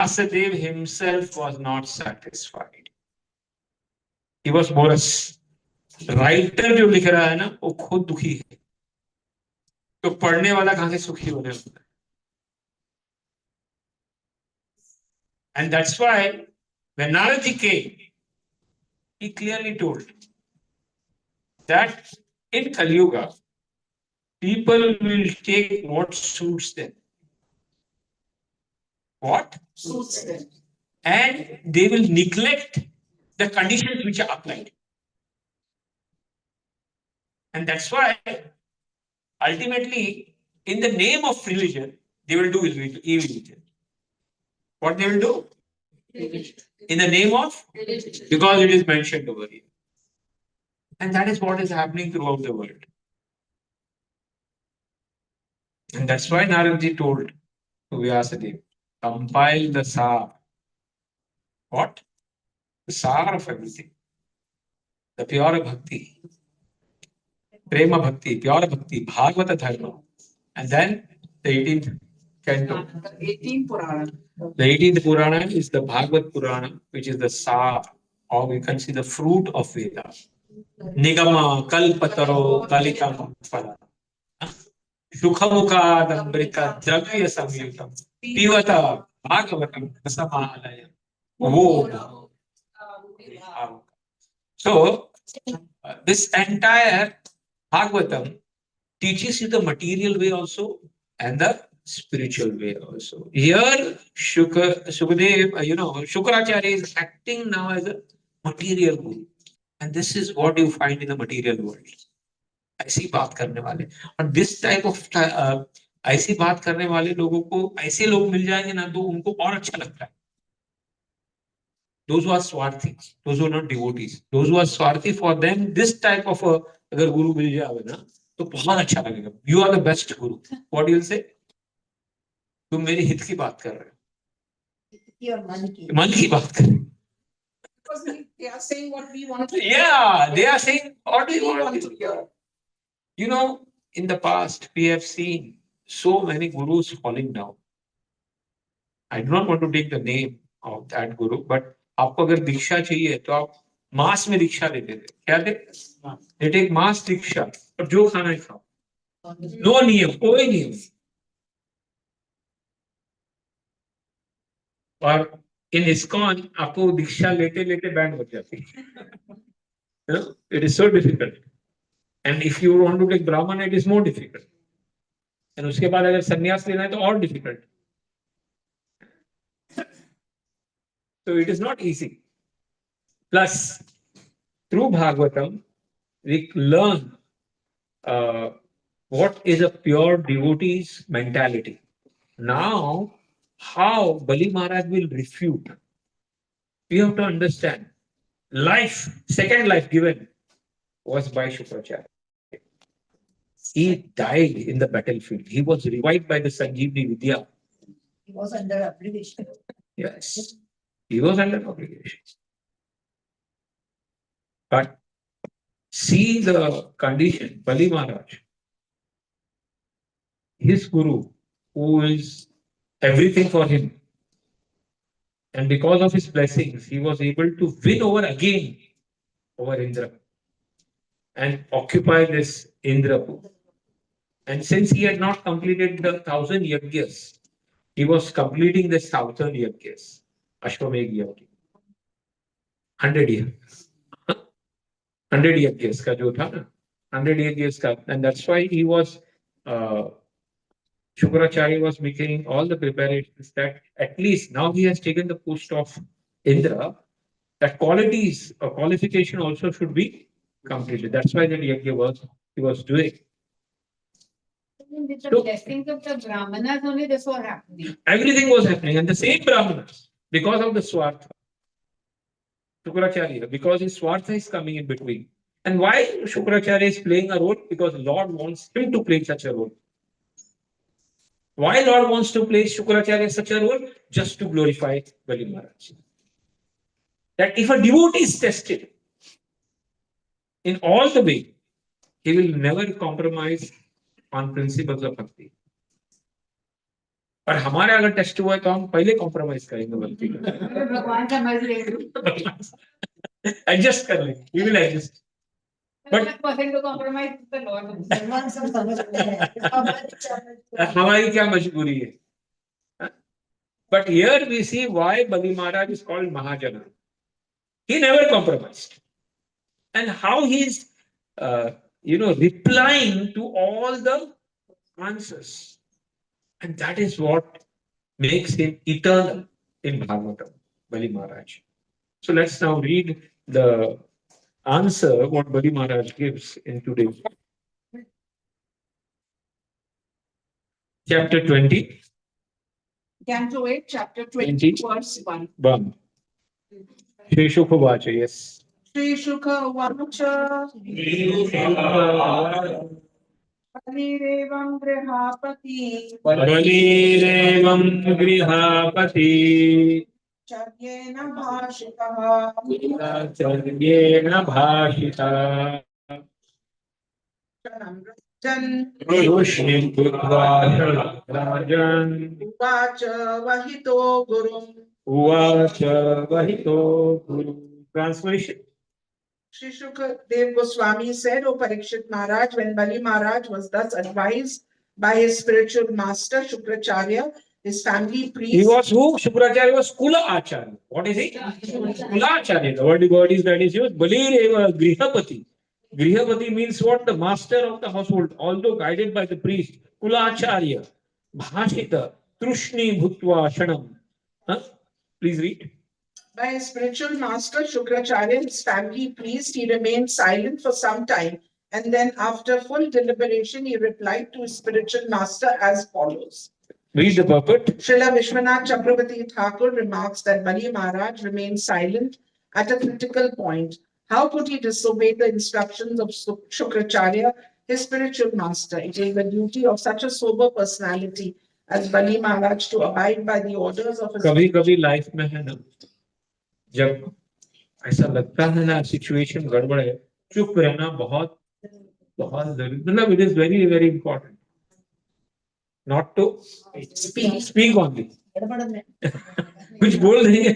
Vyasadeva himself was not satisfied. He was Morris. Writer जो लिख रहा है ना वो खुद दुखी है, तो पढ़ने वाला कहां से सुखी होने लगता है. And that's why when Naraji came, he clearly told that in Kali Yuga, people will take what suits them. What? Suits them. And they will neglect the conditions which are applied. And that's why, ultimately, in the name of religion, they will do evil. What they will do? In the name of? Because it is mentioned over here. And that is what is happening throughout the world. And that's why Naradji told to Vyasadeva, compile the Sar. What? The Sar of everything. The pure bhakti. Prema bhakti, pure bhakti, Bhagavata dharma. And then the 18th canto. The 18th Purana. The 18th Purana is the Bhagavad Purana, which is the Sar, or we can see the fruit of Veda. Nigama kalpataro kalikam phala. Sukhamukadambrita dravya samyutam. Pivata Bhagavatam Rasamalayam. Oh. So, this entire Bhagavatam teaches you the material way also and the spiritual way also. Here, Shukadev, Shukracharya is acting now as a material guru. And this is what you find in the material world. ऐसी बात करने वाले और this type of ऐसी बात करने वाले लोगों को ऐसे लोग मिल जाएंगे ना तो उनको और अच्छा लगता है. Those who are swarthy, those who are not devotees, those who are swarthy, for them this type of a अगर गुरु मिल जाए ना तो बहुत अच्छा लगेगा. You are the best guru. What do you say? तुम मेरे हित की बात कर रहे हो, मन की बात कर रहे हो. They are saying what we want to hear. Yeah, they are saying what we want to hear. You know, in the past, we have seen so many gurus falling down. I do not want to take the name of that guru, but आपको अगर दीक्षा चाहिए तो आप मास में दीक्षा लेते थे. क्या थे? They take मास दीक्षा और जो खाना है खाओ. नो नियम, कोई नियम. और इन ISKCON आपको दीक्षा लेते लेते बैंड बज जाती है. It is so difficult. And if you want to take Brahman, it is more difficult. And उसके बाद अगर संन्यास लेना है तो और difficult. So it is not easy. Plus, through Bhagavatam, we learn what is a pure devotee's mentality. Now, how Bali Maharaj will refute. We have to understand. Life, second life given was by Shukracharya. He died in the battlefield. He was revived by the Sanjeevani Vidya. He was under obligation. Yes, he was under obligation. But see the condition, Bali Maharaj, his guru, who is everything for him. And because of his blessings, he was able to win over again over Indra and occupy this Indrapur. And since he had not completed the 1,000 yagyas, he was completing the 1,000 yagyas. Ashwamedh yagya. 100 years. 100 yagyas ka jo tha na. 100 yagyas ka. And that's why he was, Shukracharya was making all the preparations that at least now he has taken the post of Indra, that qualities or qualification also should be completed. That's why that yagya he was doing. With the blessings of the Brahmanas only this was happening. Everything was happening, and the same Brahmanas, because of the Swartha. Shukracharya, because his Swartha is coming in between. And why Shukracharya is playing a role? Because Lord wants him to play such a role. Why Lord wants to place Shukracharya in such a role? Just to glorify Bali Maharaj. That if a devotee is tested in all the way, he will never compromise on principles of bhakti. और हमारे अगर test हुआ है तो हम पहले compromise करेंगे, बल्कि भगवान का एडजस्ट कर लेंगे, we will adjust. But हमारी क्या मजबूरी है? But here we see why Bali Maharaj is called Mahajana. He never compromised. And how he is, replying to all the answers. And that is what makes him eternal in Bhagavatam, Bali Maharaj. So let's now read the answer what Bali Maharaj gives in today's chapter 20. Canto 8, chapter 20, verse 1. Shri Shukha yes. Shri Shukha Vacha. Balirevam Grihapati. Balirevam Grihapati. Charyena Bhashitaha. Charyena Bhashitaha. Rushni Putva Rajan. Uvacha Vahito Gurum. Uvacha Vahito Guru. Translation. Shri Shukadev Goswami said, O Parikshit Maharaj, when Bali Maharaj was thus advised by his spiritual master Shukracharya, his family priest. He was who? Shukracharya was Kula Acharya. What is he? Kula Acharya. The word is that is used. Balireva Grihapati. Grihapati means what? The master of the household, although guided by the priest. Kula Acharya. Bhashita. Trushni Bhutva Shanam. Huh? Please read. By his spiritual master Shukracharya, his family priest, he remained silent for some time, and then after full deliberation, he replied to his spiritual master as follows. Read the purport. Srila Vishwanath Chakravarti Thakur remarks that Bali Maharaj remained silent at a critical point. How could he disobey the instructions of Shukracharya, his spiritual master? It is the duty of such a sober personality as Bali Maharaj to abide by the orders of his. कभी-कभी life में है ना, जब ऐसा लगता है ना situation गड़बड़ है, चुप रहना बहुत बहुत जरूरी, मतलब it is very very important not to speak only. कुछ बोल नहीं है.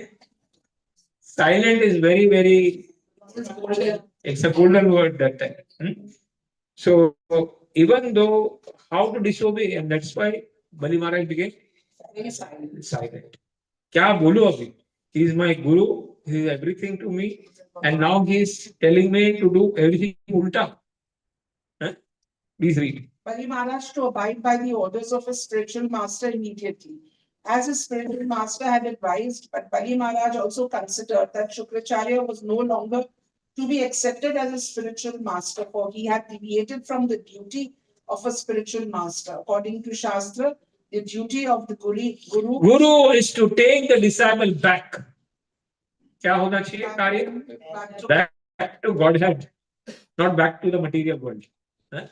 Silent is very very, it's a golden word that time. So even though how to disobey, and that's why Bali Maharaj became silent. क्या बोलूं अभी? He is my guru, he is everything to me, and now he is telling me to do everything ulta. Huh? Please read. Bali Maharaj to abide by the orders of his spiritual master immediately. As his spiritual master had advised, but Bali Maharaj also considered that Shukracharya was no longer to be accepted as a spiritual master, for he had deviated from the duty of a spiritual master. According to Shastra, the duty of the Guru is to take the disciple back. क्या होना चाहिए कार्य? Back to Godhead, not back to the material world. Huh?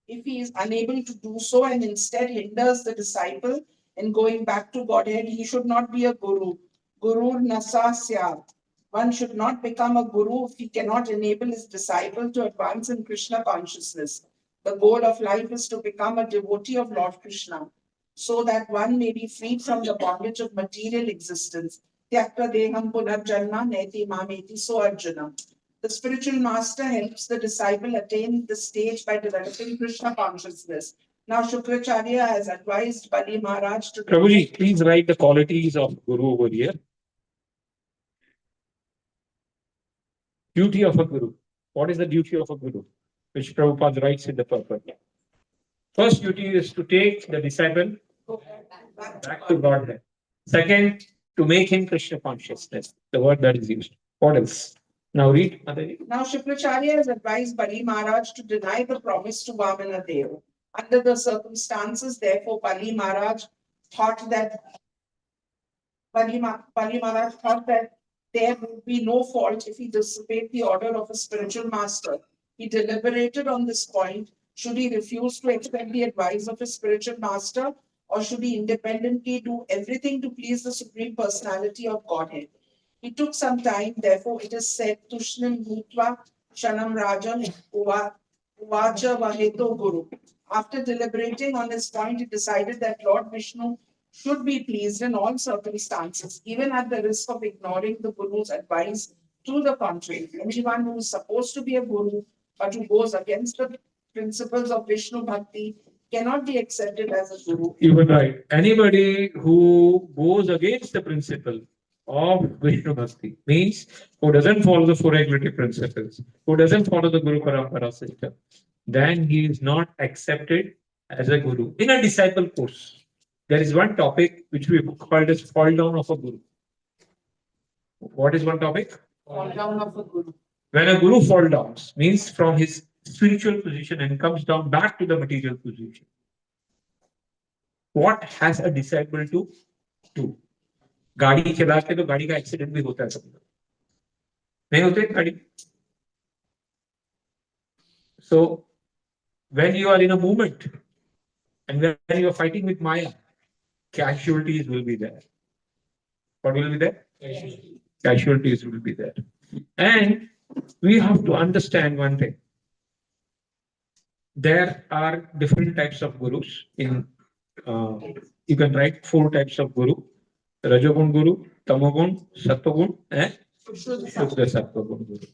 If he is unable to do so and instead hinders the disciple in going back to Godhead, he should not be a guru. Guru nasa syat. One should not become a guru if he cannot enable his disciple to advance in Krishna consciousness. The goal of life is to become a devotee of Lord Krishna, so that one may be freed from the bondage of material existence. Tyakta deham punarjanma neti mameti so Arjuna. The spiritual master helps the disciple attain the stage by developing Krishna consciousness. Now Shukracharya has advised Bali Maharaj to... Prabhuji, please write the qualities of Guru over here. Duty of a Guru. What is the duty of a Guru? Which Prabhupada writes in the purport. First duty is to take the disciple back to Godhead. Second, to make him Krishna consciousness, the word that is used. What else? Now read. Now Shukracharya has advised Bali Maharaj to deny the promise to Vamana Deva. Under the circumstances, therefore, Bali Maharaj thought that there would be no fault if he disobeyed the order of a spiritual master. He deliberated on this point. Should he refuse to accept the advice of his spiritual master, or should he independently do everything to please the Supreme Personality of Godhead? He took some time, therefore it is said, Tushnim Bhutva Shanam Rajan Uvacha Vaheto Guru. After deliberating on this point, he decided that Lord Vishnu should be pleased in all circumstances, even at the risk of ignoring the Guru's advice to the contrary. Anyone who is supposed to be a Guru but who goes against the principles of Vishnu Bhakti cannot be accepted as a Guru. You were right. Anybody who goes against the principle of Vishnu Bhakti means who doesn't follow the four regulative principles, who doesn't follow the Guru Parampara system, then he is not accepted as a Guru. In a disciple course, there is one topic which we called as fall down of a Guru. What is one topic? Fall down of a Guru. When a Guru fall down, means from his spiritual position and comes down back to the material position. What has a disciple to do? गाड़ी चला के तो गाड़ी का accident भी होता है कभी नहीं होते गाड़ी. So when you are in a movement and when you are fighting with Maya, casualties will be there. What will be there? Casualties will be there. And we have to understand one thing. There are different types of gurus. You can write 4 types of guru: Rajogun Guru, Tamogun, Sattvagun, and Shuddha Sattvagun Guru.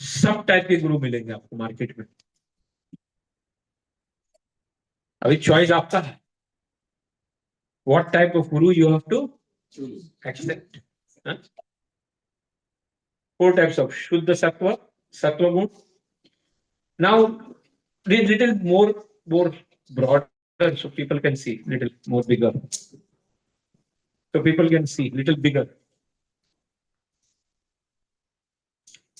सब type के गुरु मिलेंगे आपको market में. अभी choice आपका है. What type of guru you have to accept? 4 types of Shuddha Sattva, Sattva Gun. Now, little more broader, so people can see, little more bigger. So people can see, little bigger.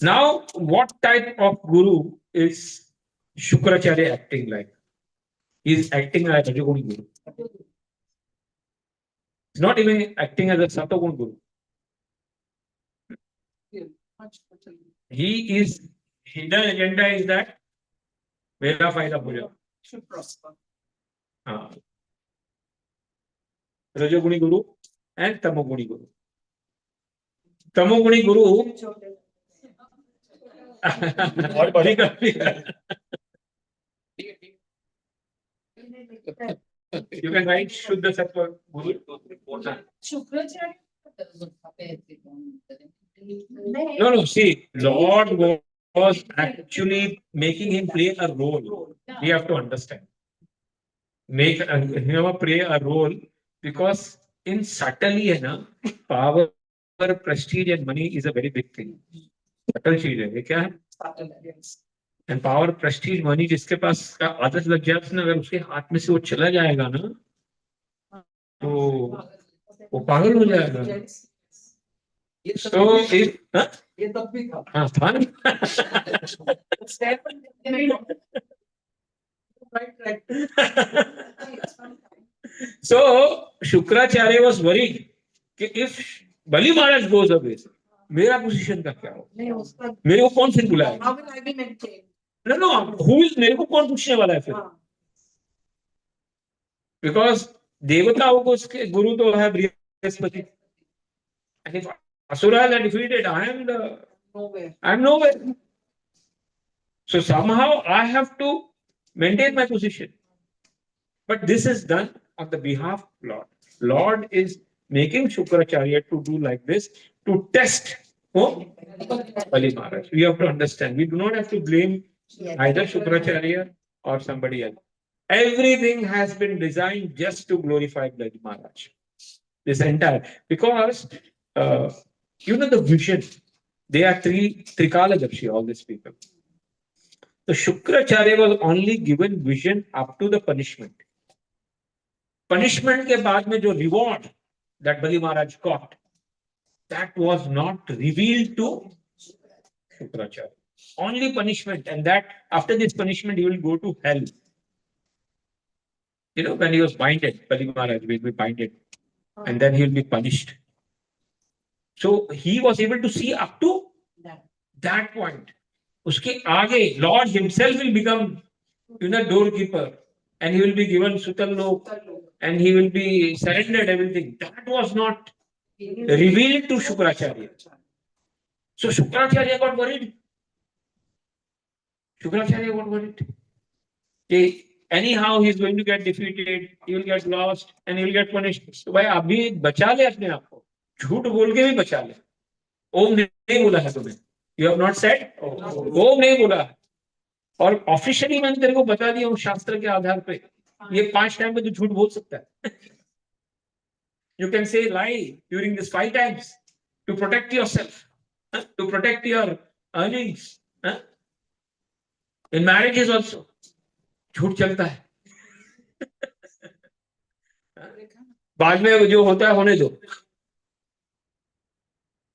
Now, what type of guru is Shukracharya acting like? He is acting like a Rajoguni Guru. He's not even acting as a Sattvagun Guru. He is, hidden agenda is that Veda Faida Puja. Should prosper. Rajoguni Guru and Tamoguni Guru. Tamoguni Guru. और बड़ी करती है. You can write Shuddha Sattva Guru. No, see, Lord was actually making him play a role. We have to understand. Make him play a role because in subtly, power, prestige, and money is a very big thing. Subtle चीज है ये क्या है? And power, prestige, money जिसके पास का आदत लग जाए उसने अगर उसके हाथ में से वो चला जाएगा ना तो वो पागल हो जाएगा. So if ये तब भी था. हाँ था ना. So Shukracharya was worried कि if Bali Maharaj goes away, मेरा पोजीशन का क्या होगा? मेरे को कौन फिर बुलाएगा? How will I be maintained? No, who is मेरे को कौन पूछने वाला है फिर? Because देवताओं को उसके गुरु तो है Brihaspati. And if Asuras are defeated, I am nowhere. So somehow I have to maintain my position. But this is done on the behalf of Lord. Lord is making Shukracharya to do like this to test Bali Maharaj. We have to understand. We do not have to blame either Shukracharya or somebody else. Everything has been designed just to glorify Bali Maharaj. This entire, because the vision, they are Trikala all these people. So Shukracharya was only given vision up to the punishment. Punishment के बाद में जो reward that Bali Maharaj got, that was not revealed to Shukracharya. Only punishment, and that after this punishment he will go to hell. When he was binded, Bali Maharaj will be binded, and then he will be punished. So he was able to see up to that point. Uske aage, Lord himself will become, doorkeeper, and he will be given Sutalok, and he will be surrendered everything. That was not revealed to Shukracharya. So Shukracharya got worried. कि anyhow he is going to get defeated, he will get lost and he will get punished. So भाई अभी बचा ले अपने आप को, झूठ बोल के भी बचा ले. ओम नहीं बोला है तुम्हें, यू हैव नॉट सेड ओम नहीं बोला है, और ऑफिशियली मैंने तेरे को बता दिया हूँ शास्त्र के आधार पे, ये 5 टाइम पे तू झूठ बोल सकता है. You can say lie during this 5 times to protect yourself, to protect your earnings. In marriages also, झूठ चलता है. बाद में जो होता है होने दो.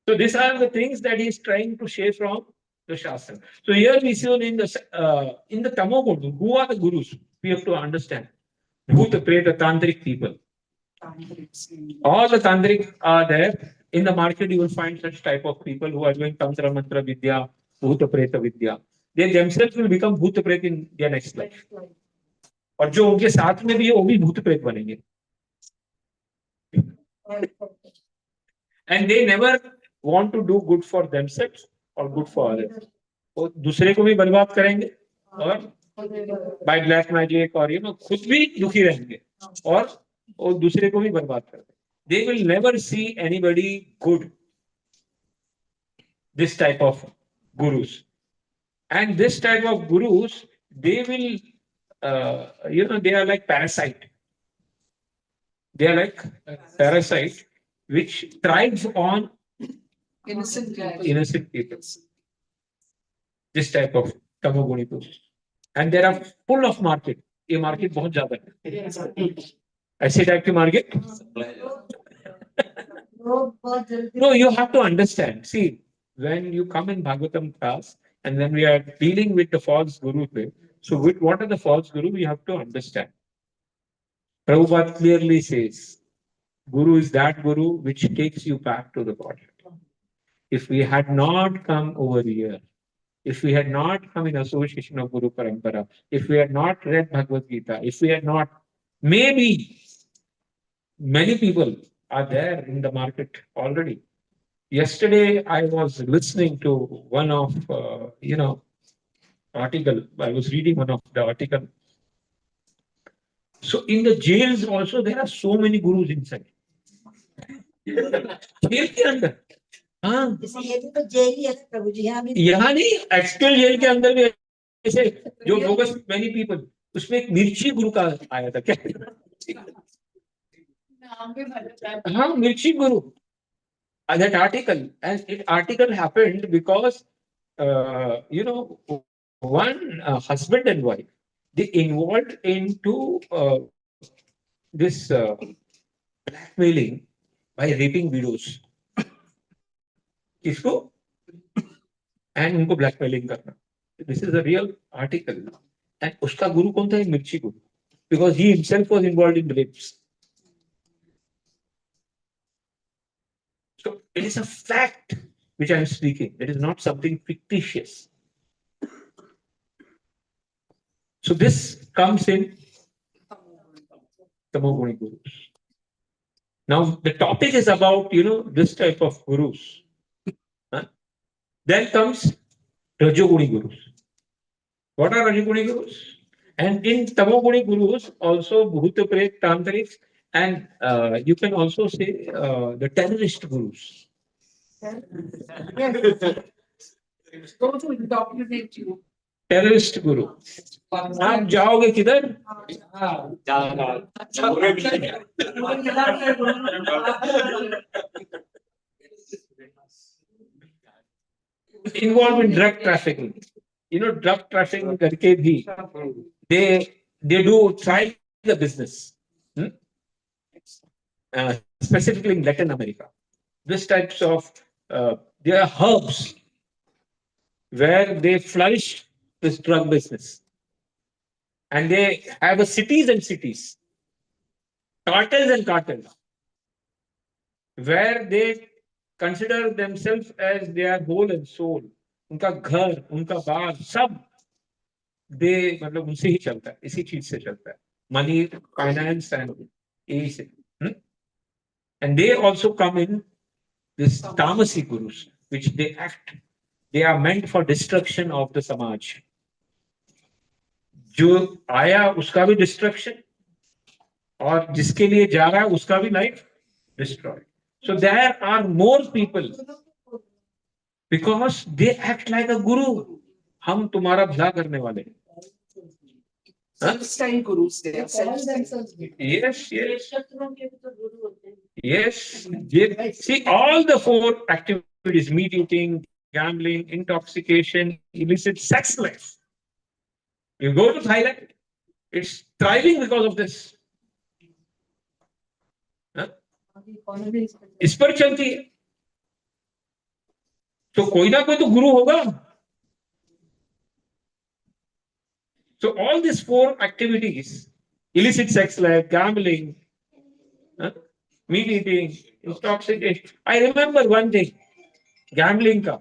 So these are the things that he is trying to share from the Shastra. So here we see in the Tamoguna, who are the gurus? We have to understand. Bhuta, Preta, Tantric people. All the Tantric are there. In the market, you will find such type of people who are doing Tantra, Mantra, Vidya, Bhuta, Preta, Vidya. They themselves will become Bhuta, Preta in their next life. और जो उनके साथ में भी है वो भी भूत प्रेत बनेंगे. And they never want to do good for themselves or good for others. वो दूसरे को भी बर्बाद करेंगे और by black magic और खुद भी दुखी रहेंगे और दूसरे को भी बर्बाद करेंगे. They will never see anybody good. This type of gurus, and this type of gurus, they will, they are like parasite. They are like parasite which thrives on innocent people. This type of tamoguni people, and they are full of market. ये market बहुत ज़्यादा है. ऐसे type की market. No, you have to understand. See, when you come in Bhagwatam class, and then we are dealing with the false guru. So, what are the false guru? We have to understand. Prabhupada clearly says, Guru is that guru which takes you back to the Godhead. If we had not come over here, if we had not come in association of Guru Parampara, if we had not read Bhagavad Gita, if we had not, maybe many people are there in the market already. Yesterday, I was listening to one of, article. I was reading one of the article. So in the jails also, there are so many gurus inside. Jail के अंदर, हाँ, ये भी तो jail ही है प्रभु जी. यहाँ नहीं, actual jail के अंदर भी ऐसे जो बोगस many people, उसमें एक मिर्ची गुरु का आया था क्या? हाँ, मिर्ची गुरु. That article, and it article happened because one husband and wife, they involved into this blackmailing by raping widows. किसको? And उनको blackmailing करना. This is a real article. And उसका गुरु कौन था? मिर्ची गुरु, because he himself was involved in rapes. So it is a fact which I am speaking. It is not something fictitious. So this comes in Tamoguni gurus. Now the topic is about this type of gurus. Then comes Rajoguni gurus. What are Rajoguni gurus? And in Tamoguni gurus also Bhuta Pret Tantrics, and you can also say the terrorist gurus. Those who indoctrinate you. Terrorist guru. आप जाओगे किधर? Involved in drug trafficking. Drug trafficking करके भी they do try the business. Specifically in Latin America. This types of there are hubs where they flourish this drug business, and they have cities and cities, cartels and cartels, where they consider themselves as their whole and soul. उनका घर, उनका बाग, सब दे मतलब उनसे ही चलता है, इसी चीज से चलता है. Money, finance, and यही से. And they also come in this Tamasi gurus, which they are meant for destruction of the Samaj. जो आया उसका भी डिस्ट्रक्शन, और जिसके लिए जा रहा है उसका भी life destroy. So there are more people because they act like a guru. हम तुम्हारा भला करने वाले हैं. Self-styled gurus, they are self-styled. Yes, yes. Yes. See, all the four activities: meat eating, gambling, intoxication, illicit sex life. You go to Thailand, it's thriving because of this. हाँ? इस पर चलती है. तो कोई ना कोई तो गुरु होगा. So all these four activities: illicit sex life, gambling, meat eating, intoxication. I remember one day, gambling का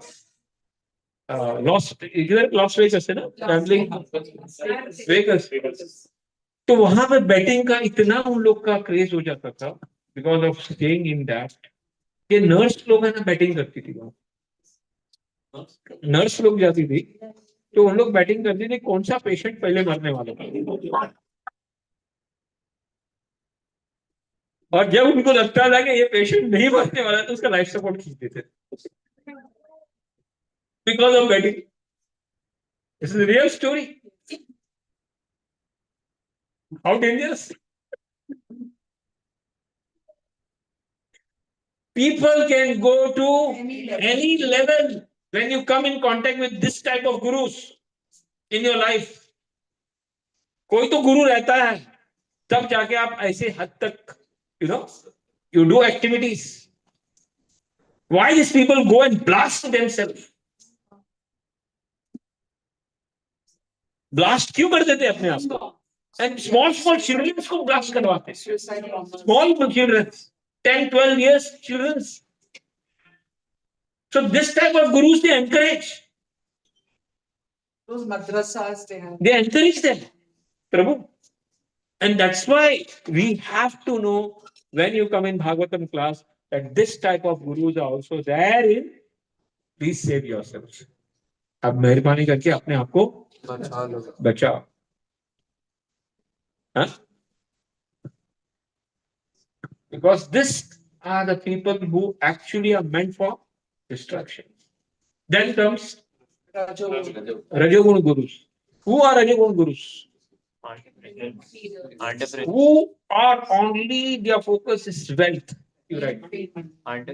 लॉस वेगस है ना, गैम्बलिंग वेगस. तो वहां पे बैटिंग का इतना उन लोग का क्रेज हो जाता था because of staying in that. ये नर्स लोग है ना बैटिंग करती थी वहां. नर्स लोग जाती थी तो उन लोग बैटिंग करती थी कौन सा पेशेंट पहले मरने वाला था. और जब उनको लगता था कि ये पेशेंट नहीं मरने वाला तो उसका लाइफ सपोर्ट खींचते थे because of batting. This is real story. How dangerous. People can go to any level when you come in contact with this type of gurus in your life. कोई तो गुरु रहता है तब जाके आप ऐसे हद तक you do activities. Why these people go and blast themselves? Blast क्यों कर देते अपने आप को? And small children को blast करवाते. Small children, 10, 12 years children. So this type of gurus they encourage. Those madrasas they have. They encourage them, Prabhu. And that's why we have to know when you come in Bhagwatam class that this type of gurus are also there in. Please save yourself. अब मेहरबानी करके अपने आप को बचाओ. हाँ? Because this are the people who actually are meant for destruction. Then comes Rajogun Gurus. Who are Rajogun Gurus? Who are only their focus is wealth. You're right.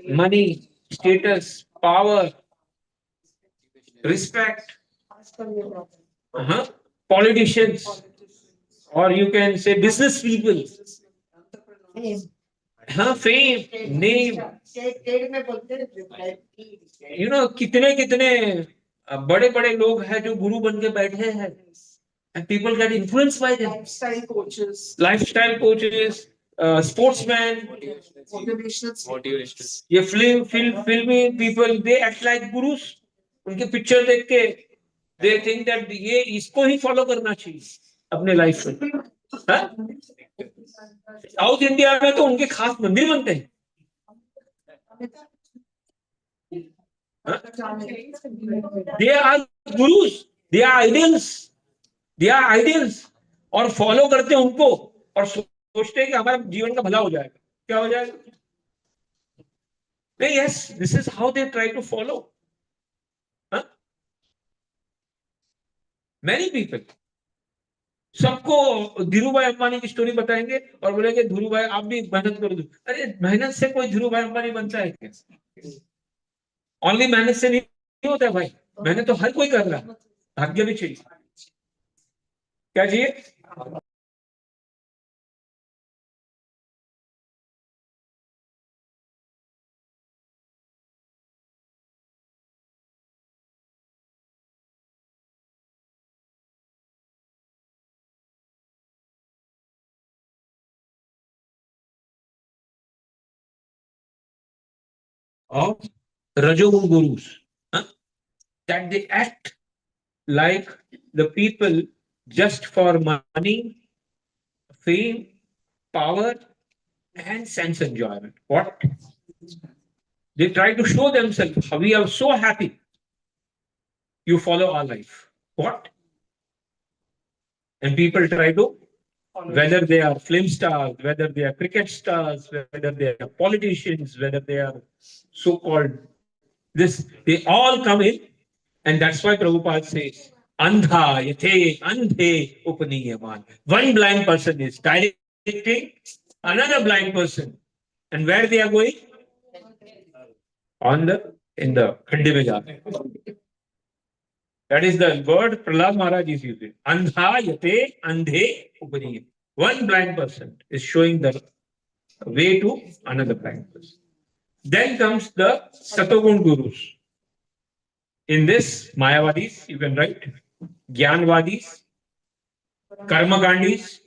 Money, status, power, respect. Politicians, or you can say business people. Fame, name. कितने कितने बड़े बड़े लोग हैं जो गुरु बन के बैठे हैं. And people get influenced by them. Lifestyle coaches, sportsmen, motivational. ये filmy people, they act like gurus. उनके पिक्चर देख के they think that ये इसको ही फॉलो करना चाहिए अपने लाइफ में. साउथ इंडिया में तो उनके खास मंदिर बनते हैं. They are gurus, they are ideals. They are ideals. और फॉलो करते हैं उनको और सोचते हैं कि हमारा जीवन का भला हो जाएगा. क्या हो जाएगा? Yes, this is how they try to follow. Many people. सबको धीरूभाई अंबानी की स्टोरी बताएंगे और बोलेंगे धीरूभाई आप भी मेहनत कर दो. अरे मेहनत से कोई धीरूभाई अंबानी बनता है क्या? ओनली मेहनत से नहीं होता है भाई. मेहनत तो हर कोई कर रहा है. भाग्य भी चाहिए. क्या चाहिए? Of Rajogun gurus, that they act like the people just for money, fame, power, and sense enjoyment. What? They try to show themselves. We are so happy. You follow our life. What? And people try to, whether they are film stars, whether they are cricket stars, whether they are politicians, whether they are so-called this, they all come in, and that's why Prabhupada says, Andha yate andhe upaniyaman. One blind person is directing another blind person. And where they are going? On the, in the khande mein ja rahe hain. That is the word Prahlad Maharaj is using. Andha yate andhe upaniyaman. One blind person is showing the way to another blind person. Then comes the Satogun Gurus. In this, Mayavadis, you can write, Gyanvadis, Karmagandis,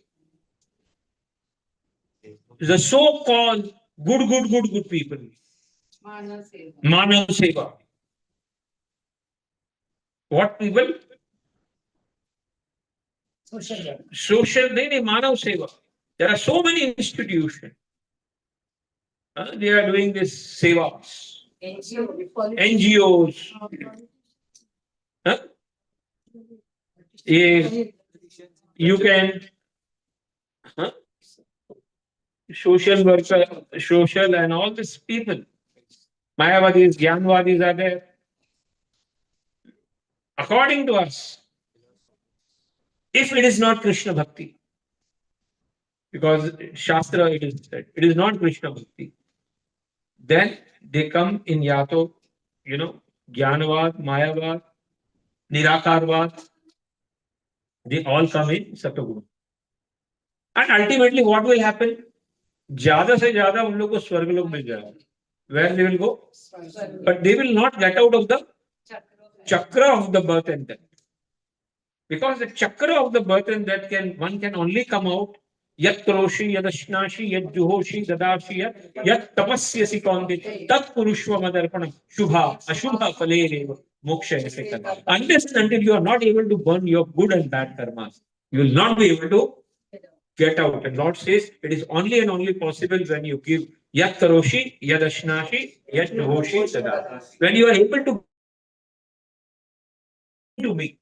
the so-called good people. Manav Seva. What people? Social, nahi, Manav Seva. There are so many institutions. They are doing this sevas. NGOs. Huh? You can, huh? Social worker, social and all these people. Mayavadis, Gyanvadis are there. According to us, if it is not Krishna Bhakti, because Shastra it is said, it is not Krishna Bhakti, then they come in Yato, Jnanavad, Mayavad, Nirakarvad, they all come in Satoguru. And ultimately what will happen? ज्यादा से ज्यादा उन लोग को स्वर्ग लोग मिल जाएगा. Where they will go? But they will not get out of the chakra of the birth and death. Because the chakra of the birth and death one can only come out yat karoshi, yad ashnashi, yad juhoshi, dadashi, yat tapasyasi kaunte, tat purushva madarpanam, shubha, ashubha falere, moksha efekata. Unless and until you are not able to burn your good and bad karmas, you will not be able to get out. And Lord says it is only and only possible when you give yat karoshi, yad ashnashi, yat juhoshi, dadashi. When you are able to me,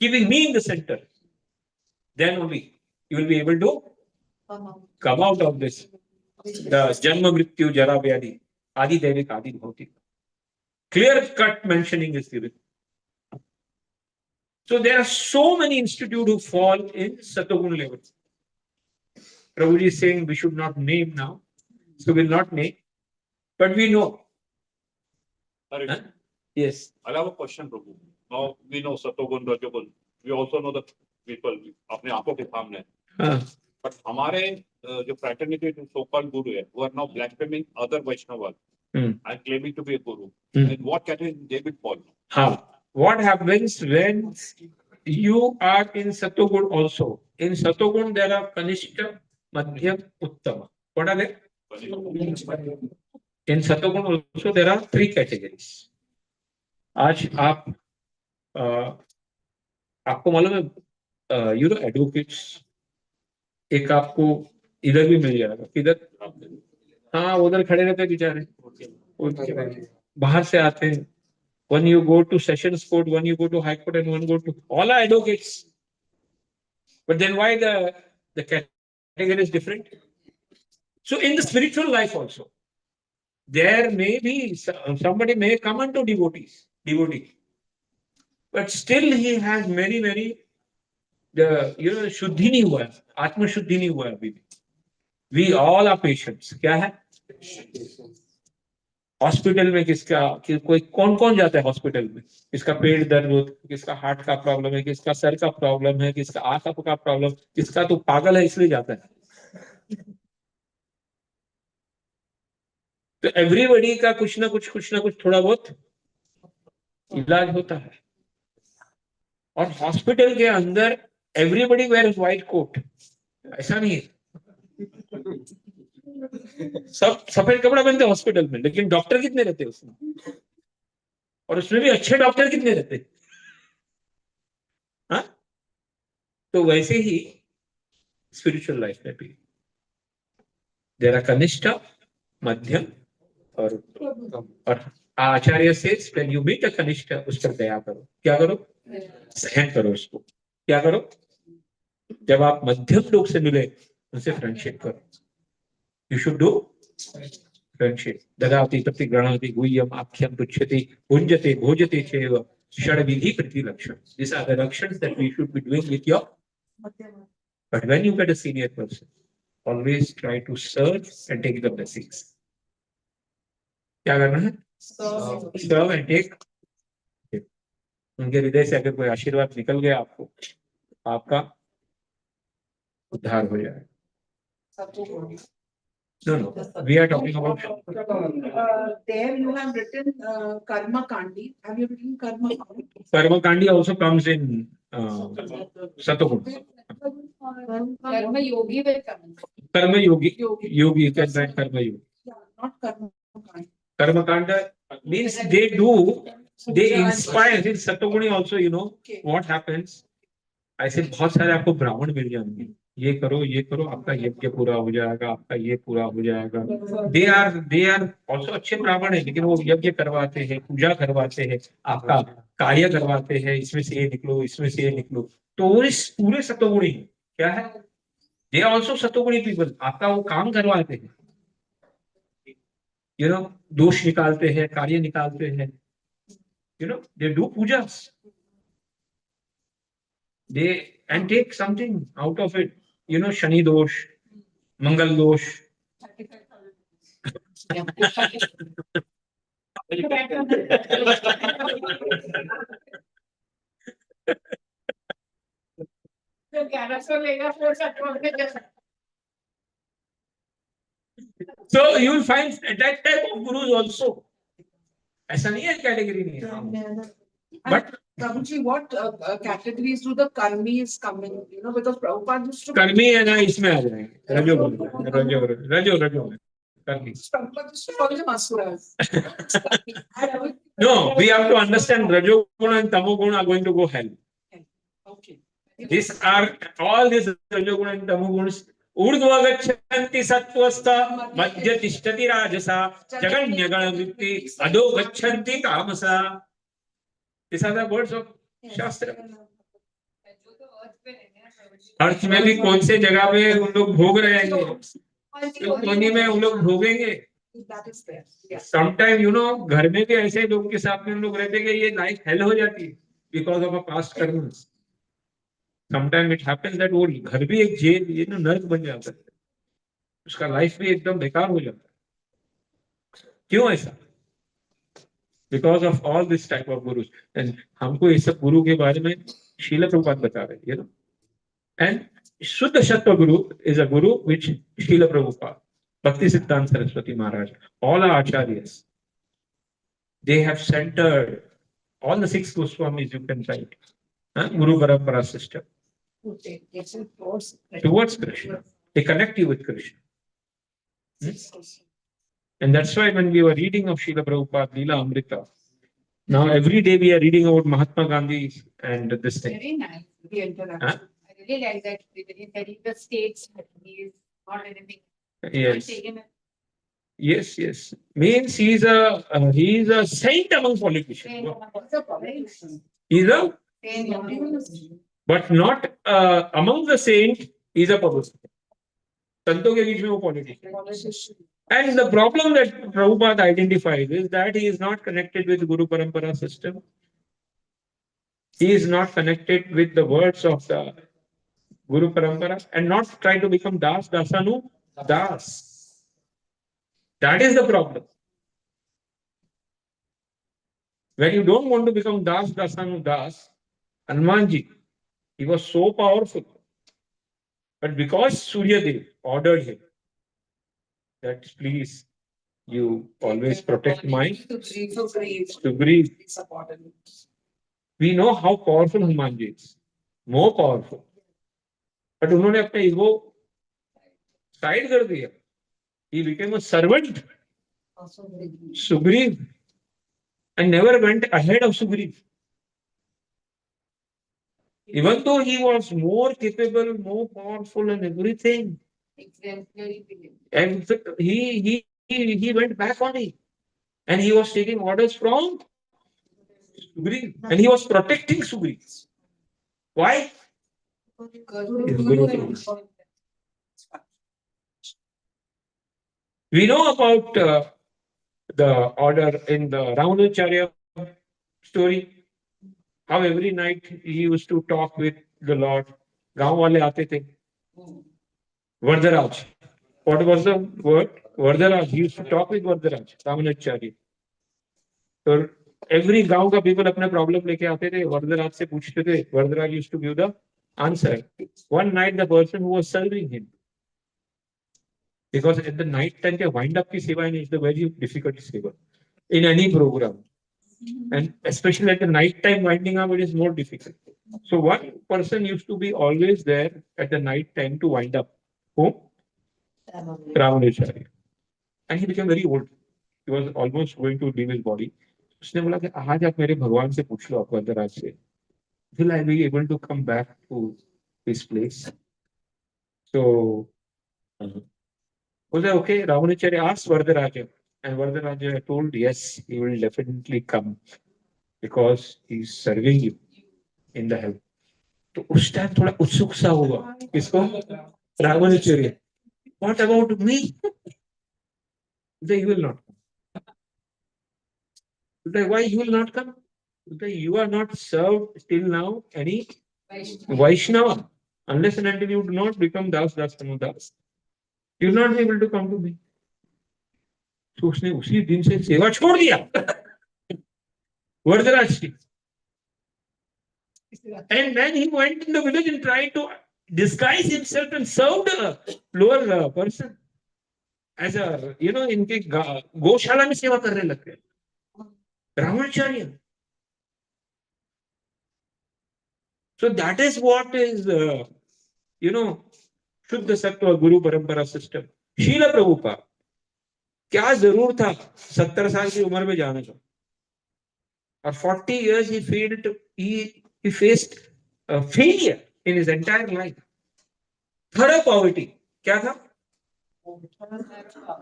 keeping me in the center, then only you will be able to come out of this. The Janma Mrityu Jara Vyadi, Adi Devik, Adi Bhautik. Clear cut mentioning is given. So there are so many institutes who fall in Satogun level. Prabhuji is saying we should not name now. So we'll not name. But we know. Huh? Yes. I have a question, Prabhu. Now we know Satogun, Rajogun. We also know the people अपने आंखों के सामने. But हमारे जो fraternity so-called guru है, who are now blaspheming other Vaishnavas and claiming to be a guru. In what category they will fall? What happens when you are in Satogun also? In Satogun there are Kanishta, Madhyam, Uttama. What are they? In Satogun also there are three categories. आज आपको मालूम है advocates एक आपको इधर भी मिल जाएगा. इधर हाँ उधर खड़े रहते हैं बेचारे, बाहर से आते हैं. When you go to sessions court, when you go to high court, and one go to all are advocates. But then why the category is different? So in the spiritual life also, there may be somebody may come unto devotee, but still he has many शुद्धि नहीं हुआ, आत्म शुद्धि नहीं हुआ अभी भी. We all are patients. क्या है? हॉस्पिटल में कोई कौन जाता है हॉस्पिटल में? किसका पेट दर्द हो, किसका हार्ट का प्रॉब्लम है, किसका सर का प्रॉब्लम है, किसका आंख का प्रॉब्लम, किसका तो पागल है इसलिए जाता है. तो एवरीबॉडी का कुछ ना कुछ थोड़ा बहुत इलाज होता है. और हॉस्पिटल के अंदर एवरीबॉडी वेयर्स व्हाइट कोट, ऐसा नहीं है. सब सफेद कपड़ा पहनते हॉस्पिटल में, लेकिन डॉक्टर कितने रहते उसमें, और उसमें भी अच्छे डॉक्टर कितने रहते. हाँ, तो वैसे ही स्पिरिचुअल लाइफ में भी देयर आर कनिष्ठ, मध्यम और आचार्य से व्हेन यू मीट अ कनिष्ठ, उस पर दया करो. क्या करो? सहन करो उसको. क्या करो? जब आप मध्यम लोग से मिले उनसे फ्रेंडशिप करो. You should do friendship. ददाति तप्ति गृणाति गुह्यम आख्यम तुच्छति भुंजते भोजते चैव षड्विधि प्रतिलक्षण. These are the actions that we should be doing with your. But when you get a senior person, always try to serve and take the blessings. क्या करना है? Serve and take. उनके हृदय से अगर कोई आशीर्वाद निकल गया आपको, आपका उद्धार हो जाएगा. No, we are talking about. There you have written Karma Kandi. Have you written Karma Kandi? Karma Kandi also comes in Satoguna. Karma Yogi will come. Karma Yogi. Yogi, you can write Karma Yogi. Yeah, not Karma Kandi. Karma Kanda means they inspire. In Satoguni also, you know, what happens? ऐसे बहुत सारे आपको ब्राह्मण मिल जाएंगे. ये करो आपका यज्ञ पूरा हो जाएगा, आपका ये पूरा हो जाएगा. दे आर ऑल्सो अच्छे ब्राह्मण है, लेकिन वो यज्ञ करवाते हैं, पूजा करवाते हैं, आपका कार्य करवाते हैं, इसमें से ये निकलो, इसमें से ये निकलो. तो इस पूरे सतोगुणी क्या है? दे आर ऑल्सो सतोगुणी पीपल. आपका वो काम करवाते हैं, यू नो, दोष निकालते हैं, कार्य निकालते हैं, you know, they do puja. They and take something out of it, you know, Shani dosh, Mangal dosh. So you will find that type of gurus also. ऐसा नहीं है category नहीं है. But Prabhuji, what categories do the karmis come in? You know, because Prabhupada used to. कर्मी है ना, इसमें आ जाएंगे. रजो कर्मी. Prabhupada used to call them asuras. No, we have to understand Rajoguna and Tamoguna are going to go hell. Okay. These are all these Rajoguna and Tamogunas. ऊर्ध्व गच्छन्ति सत्त्वस्था मध्य तिष्ठति राजसा जगन्य गणवृत्ति अधो गच्छन्ति तामसा. These are the words of शास्त्र. अर्थ में भी कौन से जगह पे उन लोग भोग रहेंगे, कोनी में उन लोग भोगेंगे. Sometime you know, घर में भी ऐसे लोग के साथ में उन लोग रहते हैं, ये लाइफ हेल हो जाती है because of a past karmas. Sometimes it happens that वो घर भी एक जेल, ये ना नर्क बन जाता है, उसका लाइफ भी एकदम बेकार हो जाता है. क्यों ऐसा? Because of all this type of gurus. And हमको ये सब गुरु के बारे में शीला प्रभुपाद बता रहे हैं, you know. And Shuddha Sattva Guru is a guru which Srila Prabhupada, Bhakti Siddhanta Saraswati Maharaj, all our acharyas, they have centered all the 6 Goswamis, you can write, Guru Parampara system. Towards Krishna. They connect you with Krishna. And that's why when we were reading of Srila Prabhupada, Leela Amrita, now every day we are reading about Mahatma Gandhi and this thing. Very nice. The interaction. I really like that. Very the states that he is not anything. Yes. Yes. Means he's a saint among politicians. He's a, but not among the saint. He's a politician. संतों के बीच में वो politician. And the problem that Prabhupada identifies is that he is not connected with Guru Parampara system. He is not connected with the words of the Guru Parampara and not trying to become Das, Dasanu, Das. That is the problem. When you don't want to become Das, Dasanu, Das, Hanumanji, he was so powerful. But because Surya Dev ordered him, that please, you always protect my to breathe. We know how powerful Hanumanji is, more powerful. But उन्होंने अपने ego side कर दिया. He became a servant, Sugriv, and never went ahead of Sugriv. Even though he was more capable, more powerful, and everything. And he went back on it, and he was taking orders from Sugriv, and he was protecting Sugriv. Why? Is Guru. We know about the order in the Ramanujacharya story, how every night he used to talk with the Lord. गांव वाले आते थे. Vardharaj. What was the word? Vardharaj. He used to talk with Vardharaj, Ramanujacharya. तो every गांव का people अपने problem लेके आते थे, वरदराज से पूछते थे. Vardharaj used to give the answer. One night the person who was serving him, because at the night time के wind up की सेवा is the very difficult सेवा in any program, and especially at the night time winding up it is more difficult. So one person used to be always there at the night time to wind up. Who? Ramanujacharya. And he became very old. He was almost going to leave his body. उसने बोला कि आज आप मेरे भगवान से पूछ लो, आप वरदराज से, will I be able to come back to this place? So was that okay? Ramanujacharya asked Vardaraja, and Vardaraja told, yes, he will definitely come because he's serving you in the help. तो उस time थोड़ा उत्सुक सा हुआ किसको? Ramanujacharya. What about me? They will not come. Why you will not come? You are not served till now any Vaishnava. Unless and until you do not become Das Das, you will not be able to come to me. So उसने उसी दिन से सेवा छोड़ दिया वरदराज की. And then he went in the village and tried to disguise himself and served a lower person as a, इनके गौशाला में सेवा करने लग गए Ramanujacharya. So that is what is, शुद्ध सत्व गुरु परंपरा सिस्टम. शीला प्रभुपाद क्या जरूर था 70 साल की उम्र में जाने का, और 40 years he faced a failure in his entire life. Thorough poverty. क्या था?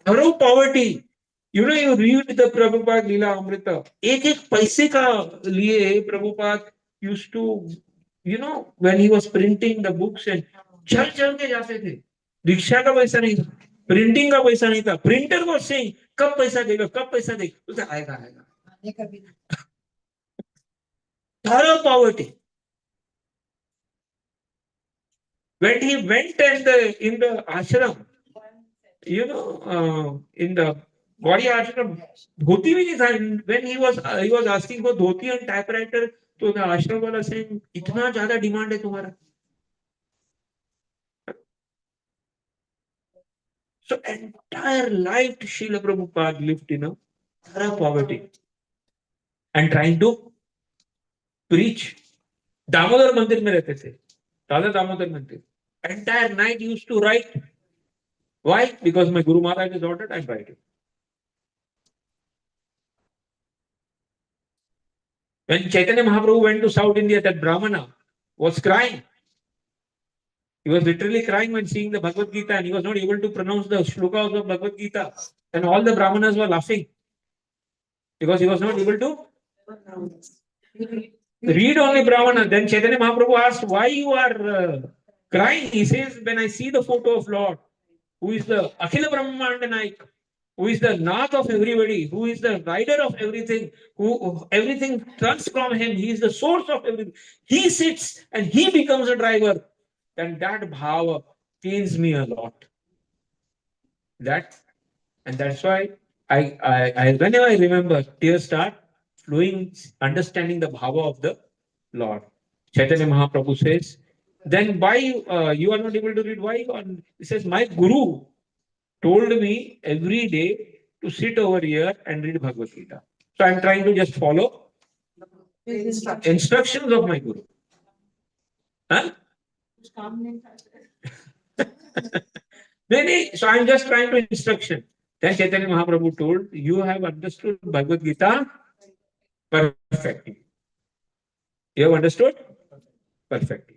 Thorough poverty. You read the Prabhupada Leela Amrita. एक पैसे का लिए Prabhupada used to, when he was printing the books, and चल के जाते थे. रिक्शा का पैसा नहीं था, प्रिंटिंग का पैसा नहीं था. प्रिंटर को से कब पैसा देगा, कब पैसा देगा, तो आएगा. Thorough poverty. When he went in the ashram, in the body ashram, dhoti bhi nahi tha. When he was asking for dhoti and typewriter, तो the ashram wala saying, इतना ज़्यादा demand है तुम्हारा. So entire life Srila Prabhupada lived in a thorough poverty and trying to preach. Damodar मंदिर में रहते थे, दादा दामोदर मंदिर. Entire night used to write. Why? Because my Guru Maharaj has ordered, I'm writing. When Chaitanya Mahaprabhu went to South India, that Brahmana was crying. He was literally crying when seeing the Bhagavad Gita, and he was not able to pronounce the shlokas of Bhagavad Gita. And all the Brahmanas were laughing because he was not able to read only Brahmana. Then Chaitanya Mahaprabhu asked, why you are crying? He says, when I see the photo of Lord, who is the Akhila Brahmanda Naik, who is the Nath of everybody, who is the rider of everything, who everything turns from him, he is the source of everything. He sits and he becomes a driver. And that bhava pains me a lot. And that's why I whenever I remember, tears start flowing, understanding the bhava of the Lord. Chaitanya Mahaprabhu says, then why you are not able to read? Why? He says, my Guru told me every day to sit over here and read Bhagavad Gita. So I'm trying to just follow instructions of my Guru. Huh? So I'm just trying to instruction. Then Chaitanya Mahaprabhu told, you have understood Bhagavad Gita perfectly. You have understood perfectly.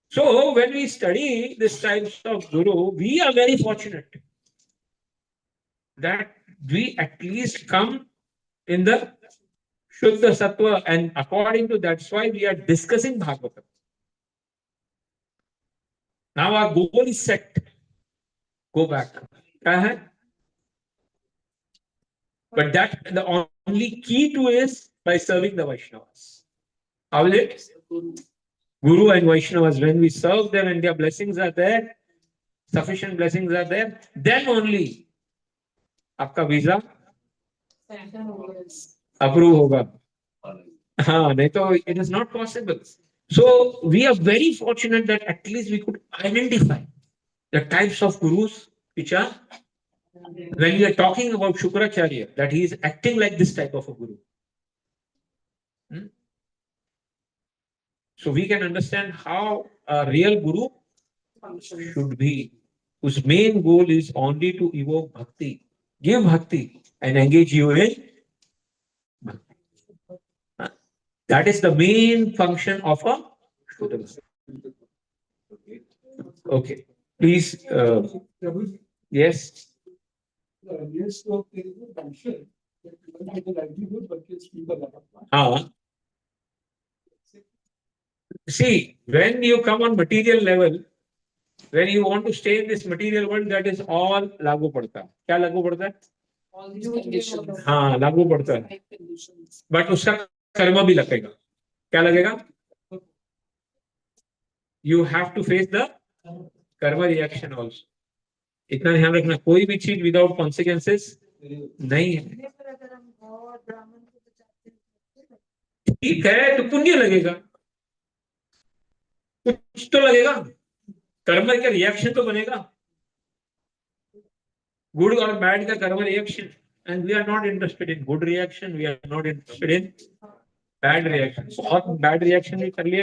So when we study this types of Guru, we are very fortunate that we at least come in the Shuddha Sattva, and according to that's why we are discussing Bhagavatam. Now our goal is set. Go back. क्या है? But that the only key to is by serving the Vaishnavas. How is it? Guru and Vaishnavas, when we serve them and their blessings are there, sufficient blessings are there, then only आपका visa approve होगा. हाँ, नहीं तो it is not possible. So we are very fortunate that at least we could identify the types of gurus which are, when we are talking about Shukracharya, that he is acting like this type of a guru. So we can understand how a real guru should be, whose main goal is only to evoke bhakti, give bhakti, and engage you in bhakti. That is the main function of a Shuddha. Okay, please. Yes. See, when you come on material level, when you want to stay in this material world, that is all लागू पड़ता है. क्या लागू पड़ता है? हाँ, लागू पड़ता है. But उसका कर्म भी लगेगा. क्या लगेगा? You have to face the karma reaction also. इतना ध्यान रखना, कोई भी चीज विदाउट कॉन्सिक्वेंसेस नहीं है. ठीक है, तो पुण्य लगेगा, कुछ तो लगेगा, कर्म का रिएक्शन तो बनेगा. गुड और बैड का कर्म reaction, and we are not interested in good reaction, we are not interested in bad reaction. बहुत बैड रिएक्शन भी कर लिए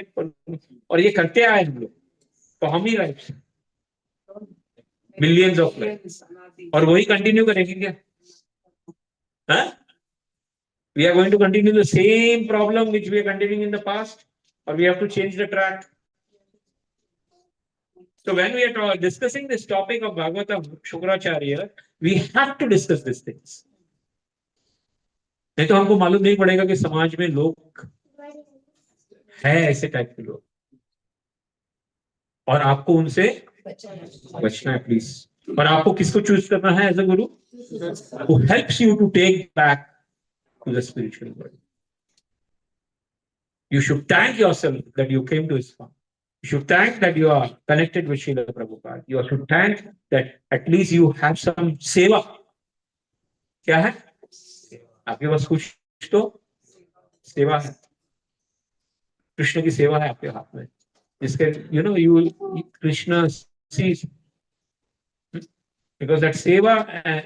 और ये करते आए हम लोग, तो हम ही लाइफ मिलियंस ऑफ लाइफ, और वही कंटिन्यू करेंगे क्या? We are going to continue the same problem which we are continuing in the past, or we have to change the track. So when we are discussing this topic of Bhagwatam, Shukracharya, we have to discuss these things. नहीं तो हमको मालूम नहीं पड़ेगा कि समाज में लोग हैं ऐसे टाइप के लोग, और आपको उनसे बचना है प्लीज. और आपको किसको चूज करना है as a Guru? who helps you to take back to the spiritual world. You should thank yourself that you came to his farm. You should thank that you are connected with Srila Prabhupada. You should thank that at least you have some seva. क्या है? आपके पास कुछ तो सेवा है. कृष्ण की सेवा है आपके हाथ में, जिसके you Krishna sees, because that seva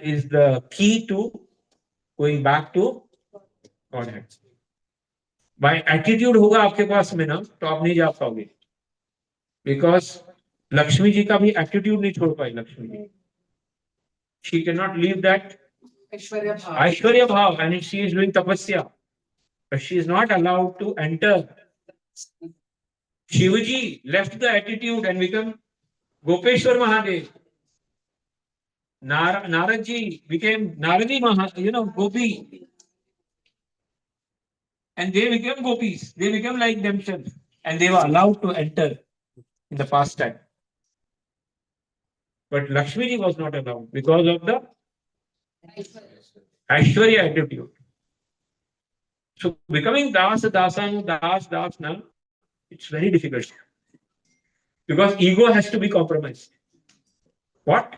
is the key to going back to Godhead. By attitude होगा आपके पास में ना, तो आप नहीं जा पाओगे, because लक्ष्मी जी का भी एटीट्यूड नहीं छोड़ पाई. Lakshmi ji, she cannot leave that Aishwarya bhav, and she is doing tapasya, but she is not allowed to enter. Shivaji left the attitude and become Gopeshwar Mahadev. Narad ji became Naradi Gopi, and they became gopis. They became like themselves, and they were allowed to enter in the past time. But Lakshmi ji was not allowed because of the Aishwarya attitude. So becoming Das now, it's very difficult, because ego has to be compromised. What?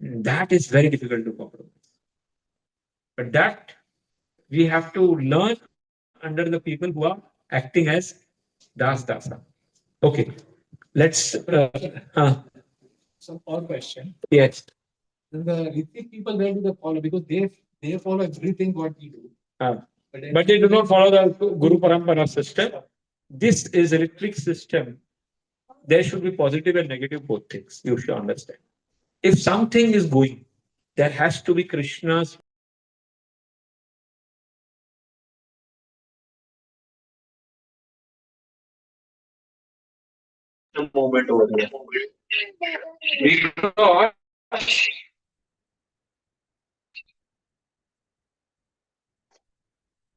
That is very difficult to compromise. But that we have to learn under the people who are acting as Dasa. Okay, let's. Some odd question. Yes. The Ritik people, where do they follow? Because they follow everything what we do. But they do not follow the Guru Parampara system. This is a Ritik system. There should be positive and negative both things. You should understand. If something is going, there has to be Krishna's moment over there. Because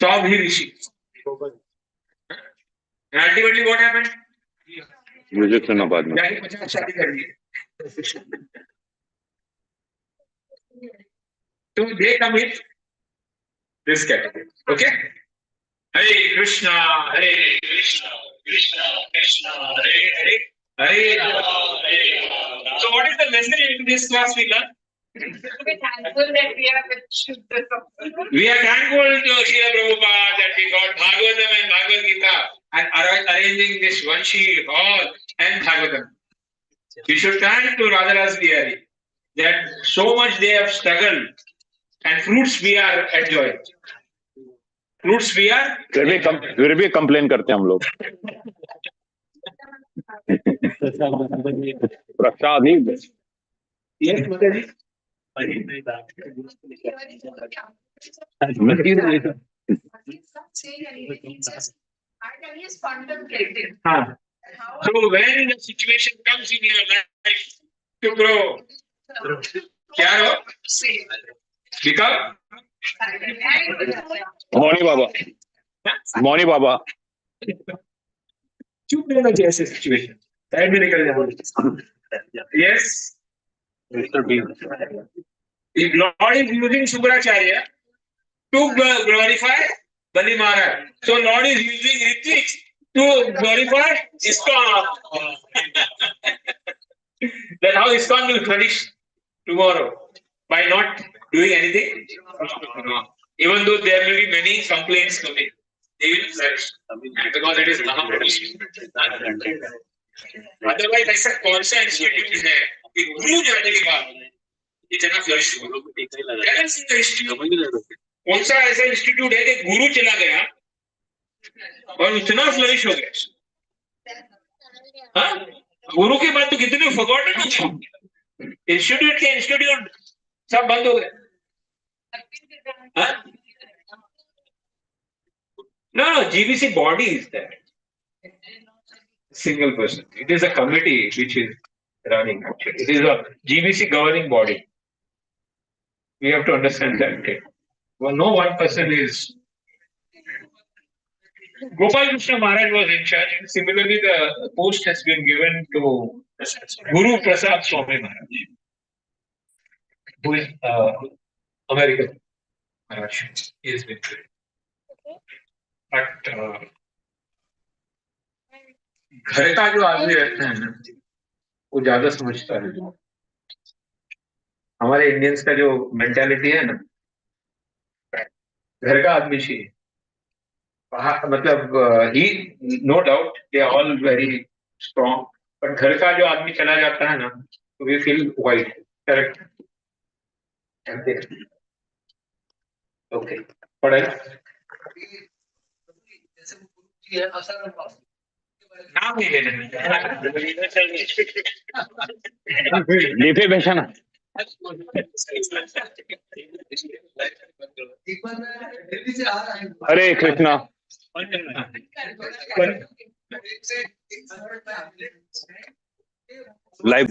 Top he rishi. And ultimately what happened? Music सुनना बाद में. जाके 50 शादी कर ली. So they come in this category. Okay? Hare Krishna, Hare Krishna, Krishna Krishna, Hare Hare, Hare Rama, Hare Rama. So what is the lesson in this class we learn? We're thankful that we have achieved this. We are thankful to Srila Prabhupada that we got Bhagwatam and Bhagavad Gita and arranging this Vanshi Hall and Bhagwatam. We should thank to Radharas Bihari that so much they have struggled and fruits we are enjoying. Fruits we are. फिर भी complain करते हैं हम लोग. प्रसाद ही. Yes, Mataji. So when the situation comes in your life to grow, क्या हो? Become. Mauni Baba. चुप रहना चाहिए ऐसे सिचुएशन. साइड में निकल जाओ. Yes. If Lord is using Subracharya to glorify Bali Maharaj, so Lord is using Ritvik to glorify ISKCON. Then how ISKCON will flourish tomorrow? By not doing anything wrong. Even though there will be many complaints coming, they will flourish. Because it is Mahaprabhu's. Otherwise, ऐसा कौन सा institute है कि गुरु जाने के बाद इतना flourish हुआ? कौन सा ऐसा इंस्टीट्यूट है कि गुरु चला गया और इतना फ्लरिश हो गया? हाँ? गुरु के बाद तो कितने फॉरगॉटन हो गए. इंस्टीट्यूट के इंस्टीट्यूट सब बंद हो गए. No, GBC body is that. Single person. It is a committee which is running. Actually, it is a GBC governing body. We have to understand that. Well, no one person is. Gopal Krishna Maharaj was in charge, and similarly, the post has been given to Guru Prasad Swami Maharaj, who is American Maharaj. He has been trained. But घर का जो आदमी रहता है ना, वो ज्यादा समझता है. हमारे इंडियंस का जो मेंटालिटी है ना, घर का आदमी चाहिए. मतलब ही no doubt they are all very strong, but घर का जो आदमी चला जाता है ना, तो we feel white. Correct. Okay. पढ़ाई नाम नहीं लेना. डीपे बेचा ना. हरे कृष्णा. लाइव